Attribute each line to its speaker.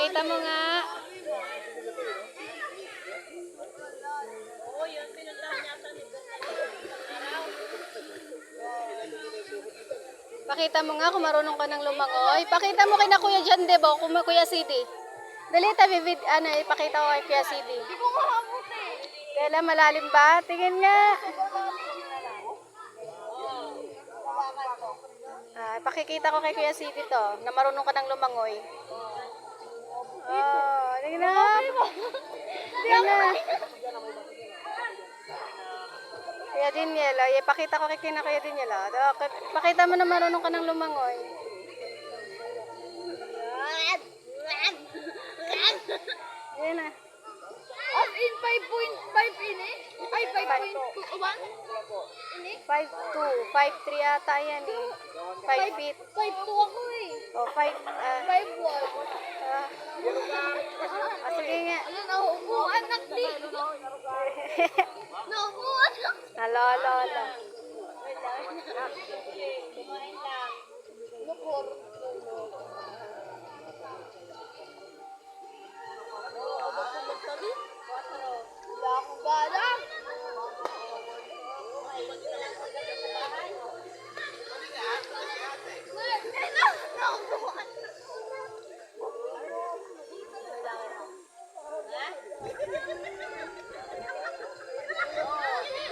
Speaker 1: Pakita mo nga. Pakita mo nga kung marunong ka ng lumangoy. Pakita mo kay na Kuya John Debo, kung Kuya Sidi. Dali tayo, ipakita ko kay Kuya Sidi.
Speaker 2: Hindi ko mahabot eh.
Speaker 1: Kaya malalim ba? Tingin nga. Pakikita ko kay Kuya Sidi to, na marunong ka ng lumangoy. Oh, tingin na. Tingin na. Kuya Daniel, ipakita ko kay Kuya Daniel. Pakita mo na marunong ka ng lumangoy. Yan na.
Speaker 2: As in 5.5 ini? Ay, 5.1? Ini?
Speaker 1: 5'2", 5'3 ata yan eh. 5 feet.
Speaker 2: 5.2 ako eh.
Speaker 1: O,
Speaker 2: 5.1.
Speaker 1: Sige nga.
Speaker 2: Ano, nauupuan nakdi. Nauupuan nak.
Speaker 1: Alo.
Speaker 2: Kumain lang. Lukor. Wala akong galang. Nauupuan.